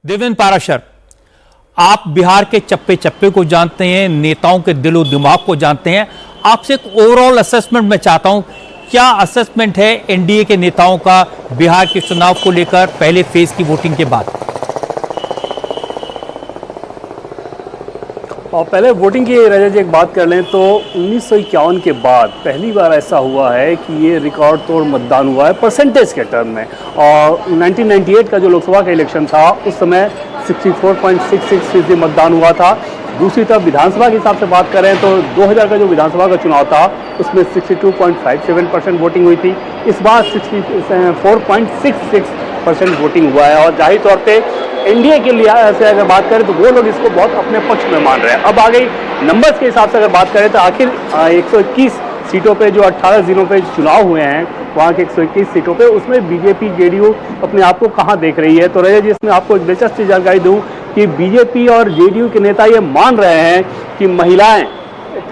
देवेंद्र पाराशर, आप बिहार के चप्पे चप्पे को जानते हैं, नेताओं के दिलो दिमाग को जानते हैं। आपसे एक ओवरऑल असेसमेंट मैं चाहता हूं, क्या असेसमेंट है एनडीए के नेताओं का बिहार के चुनाव को लेकर पहले फेज की वोटिंग के बाद? और पहले वोटिंग की रजा जी एक बात कर लें तो 1951 के बाद पहली बार ऐसा हुआ है कि ये रिकॉर्ड तोड़ मतदान हुआ है परसेंटेज के टर्म में। और 1998 का जो लोकसभा का इलेक्शन था उस समय 64.66% मतदान हुआ था। दूसरी तरफ विधानसभा के हिसाब से बात करें तो 2000 का जो विधानसभा का चुनाव था उसमें 62.57% वोटिंग हुई थी। इस बार 64.66% वोटिंग हुआ है। और जाहिर तौर पे एनडीए के लिए से अगर बात करें तो वो लोग इसको बहुत अपने पक्ष में मान रहे हैं। अब आ गई नंबर्स के हिसाब से अगर बात करें तो आखिर 121 सीटों पे जो 18 जिलों पे चुनाव हुए हैं, वहाँ के 121 सीटों पे उसमें बीजेपी जेडीयू अपने आप को कहाँ देख रही है। तो रजा जी, इसमें आपको एक दिलचस्प जानकारी दूँ कि बीजेपी और जेडीयू के नेता ये मान रहे हैं कि महिलाएं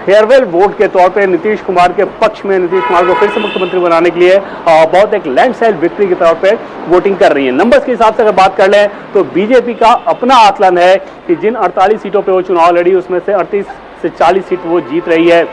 फेयरवेल वोट के तौर पे नीतीश कुमार के पक्ष में, नीतीश कुमार को फिर से मुख्यमंत्री बनाने के लिए बहुत एक लैंडस्लाइड विक्ट्री के तौर पे वोटिंग कर रही है। नंबर्स के हिसाब से अगर बात कर लें तो बीजेपी का अपना आकलन है कि जिन 48 सीटों पे वो चुनाव लड़ी उसमें से 38 से 40 सीट वो जीत रही है।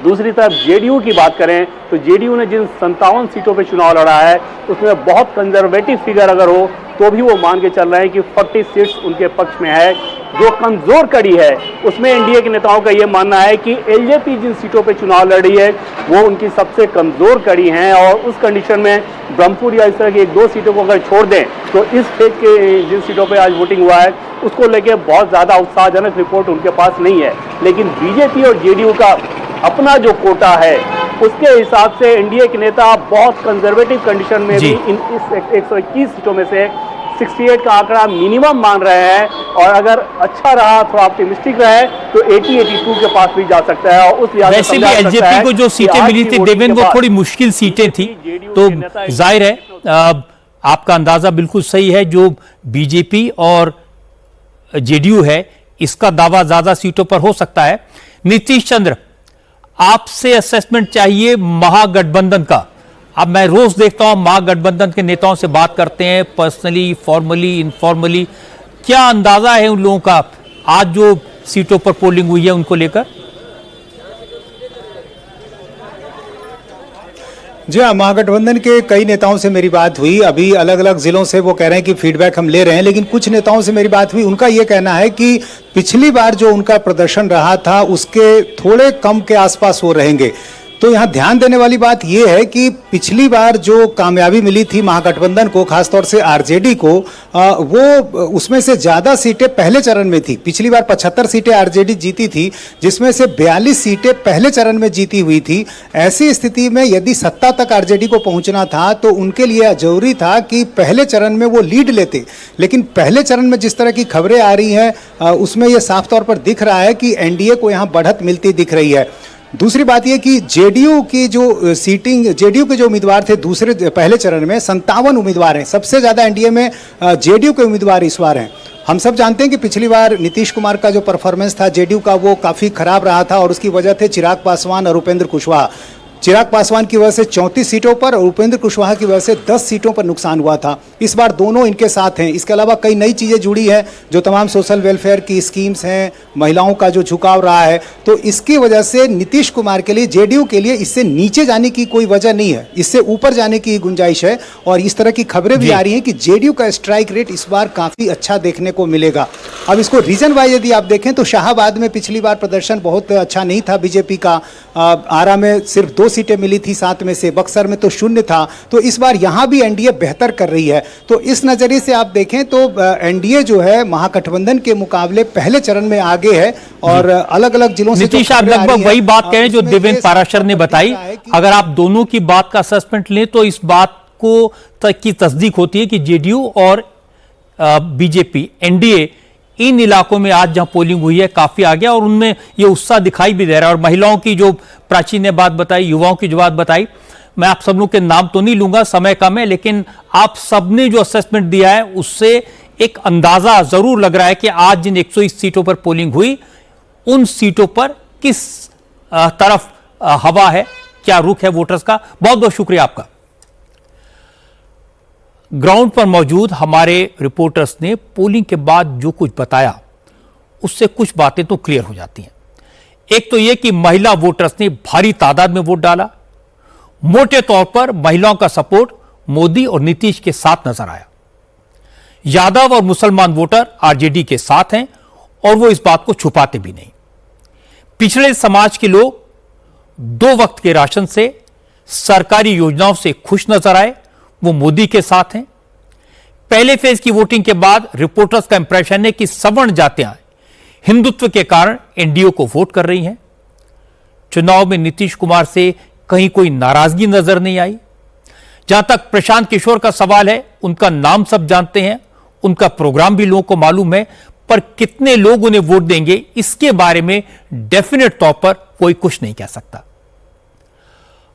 दूसरी तरफ जेडीयू की बात करें तो जेडीयू ने जिन 57 सीटों पे चुनाव लड़ा है उसमें बहुत कंजर्वेटिव फिगर अगर हो तो भी वो मान के चल रहे हैं कि 40 सीट्स उनके पक्ष में है। जो कमजोर कड़ी है उसमें एनडीए के नेताओं का ये मानना है कि एलजेपी जिन सीटों पे चुनाव लड़ रही है वो उनकी सबसे कमजोर कड़ी है। और उस कंडीशन में ब्रह्मपुर या इस तरह की 1-2 सीटों को अगर छोड़ दें तो इस फेज के जिन सीटों पे आज वोटिंग हुआ है उसको लेके बहुत ज़्यादा उत्साहजनक रिपोर्ट उनके पास नहीं है। लेकिन बीजेपी और जेडीयू का अपना जो कोटा है उसके हिसाब से एनडीए के नेता बहुत कंजर्वेटिव कंडीशन में भी इस 121 सीटों में से 68 का आंकड़ा मिनिमम मान रहे हैं। और अगर अच्छा रहा, थोड़ा ऑप्टिमिस्टिक रहे तो 80-82 के पास भी जा सकता है। और उस वैसे भी एलजेपी को जो सीटें मिली थी देवेंद्र, वो थोड़ी मुश्किल सीटें थी, तो जाहिर है आपका अंदाजा बिल्कुल सही है। जो बीजेपी और जेडीयू है इसका दावा ज्यादा सीटों पर हो सकता है। नीतीश चंद्र, आपसे असेसमेंट चाहिए महागठबंधन का। अब मैं रोज देखता हूं महागठबंधन के नेताओं से बात करते हैं, पर्सनली, फॉर्मली, इनफॉर्मली। क्या अंदाजा है उन लोगों का आज जो सीटों पर पोलिंग हुई है उनको लेकर? जी हाँ, महागठबंधन के कई नेताओं से मेरी बात हुई। अभी अलग अलग जिलों से वो कह रहे हैं कि फीडबैक हम ले रहे हैं, लेकिन कुछ नेताओं से मेरी बात हुई, उनका ये कहना है कि पिछली बार जो उनका प्रदर्शन रहा था उसके थोड़े कम के आसपास वो रहेंगे। तो यहाँ ध्यान देने वाली बात यह है कि पिछली बार जो कामयाबी मिली थी महागठबंधन को, खासतौर से आरजेडी को, वो उसमें से ज़्यादा सीटें पहले चरण में थी। पिछली बार 75 सीटें आरजेडी जीती थी, जिसमें से 42 सीटें पहले चरण में जीती हुई थी। ऐसी स्थिति में यदि सत्ता तक आरजेडी को पहुंचना था तो उनके लिए जरूरी था कि पहले चरण में वो लीड लेते। लेकिन पहले चरण में जिस तरह की खबरें आ रही हैं उसमें यह साफ तौर पर दिख रहा है कि एनडीए को यहाँ बढ़त मिलती दिख रही है। दूसरी बात यह कि जेडीयू की जो सीटिंग, जेडीयू के जो उम्मीदवार थे पहले चरण में 57 उम्मीदवार हैं। सबसे ज़्यादा एनडीए में जेडीयू के उम्मीदवार इस बार हैं। हम सब जानते हैं कि पिछली बार नीतीश कुमार का जो परफॉर्मेंस था जेडीयू का वो काफ़ी खराब रहा था और उसकी वजह थे चिराग पासवान और उपेंद्र कुशवाहा। चिराग पासवान की वजह से 34 सीटों पर और उपेंद्र कुशवाहा की वजह से 10 सीटों पर नुकसान हुआ था। इस बार दोनों इनके साथ हैं। इसके अलावा कई नई चीज़ें जुड़ी हैं, जो तमाम सोशल वेलफेयर की स्कीम्स हैं, महिलाओं का जो झुकाव रहा है। तो इसकी वजह से नीतीश कुमार के लिए, जेडीयू के लिए इससे नीचे जाने की कोई वजह नहीं है, इससे ऊपर जाने की गुंजाइश है। और इस तरह की खबरें भी आ रही हैं कि जेडीयू का स्ट्राइक रेट इस बार काफ़ी अच्छा देखने को मिलेगा। अब इसको रीजन वाइज यदि आप देखें तो शाहाबाद में पिछली बार प्रदर्शन बहुत अच्छा नहीं था बीजेपी का। आरा में सिर्फ 2 सीटें मिली थी 7 में से, बक्सर में तो 0 था। तो इस बार यहां भी एनडीए बेहतर कर रही है। तो इस नजरिए से आप देखें तो एनडीए जो है महागठबंधन के मुकाबले पहले चरण में आगे है। और अलग अलग जिलों से नीतीश, आप लगभग वही बात कह रहे हैं जो देवेंद्र पाराशर ने बताई। अगर आप दोनों की बात का असेसमेंट लें तो इस बात को की तस्दीक होती है कि जेडीयू और बीजेपी, एनडीए इन इलाकों में आज जहां पोलिंग हुई है काफी आ गया और उनमें ये उत्साह दिखाई भी दे रहा है। और महिलाओं की जो प्राची ने बात बताई, युवाओं की जो बात बताई, मैं आप सब लोग के नाम तो नहीं लूंगा, समय कम है, लेकिन आप सबने जो असेसमेंट दिया है उससे एक अंदाजा जरूर लग रहा है कि आज जिन 120 सीटों पर पोलिंग हुई उन सीटों पर किस तरफ हवा है, क्या रुख है वोटर्स का। बहुत बहुत शुक्रिया आपका। ग्राउंड पर मौजूद हमारे रिपोर्टर्स ने पोलिंग के बाद जो कुछ बताया उससे कुछ बातें तो क्लियर हो जाती हैं। एक तो यह कि महिला वोटर्स ने भारी तादाद में वोट डाला। मोटे तौर पर महिलाओं का सपोर्ट मोदी और नीतीश के साथ नजर आया। यादव और मुसलमान वोटर आरजेडी के साथ हैं और वो इस बात को छुपाते भी नहीं। पिछड़े समाज के लोग 2 वक्त के राशन से, सरकारी योजनाओं से खुश नजर आए, वो मोदी के साथ हैं। पहले फेज की वोटिंग के बाद रिपोर्टर्स का इंप्रेशन है कि सवर्ण जातियां हिंदुत्व के कारण एनडीए को वोट कर रही हैं। चुनाव में नीतीश कुमार से कहीं कोई नाराजगी नजर नहीं आई। जहां तक प्रशांत किशोर का सवाल है, उनका नाम सब जानते हैं, उनका प्रोग्राम भी लोगों को मालूम है, पर कितने लोग उन्हें वोट देंगे इसके बारे में डेफिनेट तौर पर कोई कुछ नहीं कह सकता।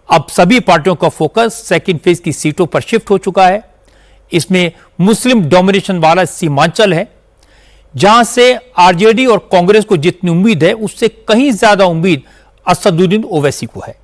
अब सभी पार्टियों का फोकस सेकेंड फेज की सीटों पर शिफ्ट हो चुका है। इसमें मुस्लिम डोमिनेशन वाला सीमांचल है, जहां से आरजेडी और कांग्रेस को जितनी उम्मीद है उससे कहीं ज्यादा उम्मीद असदुद्दीन ओवैसी को है।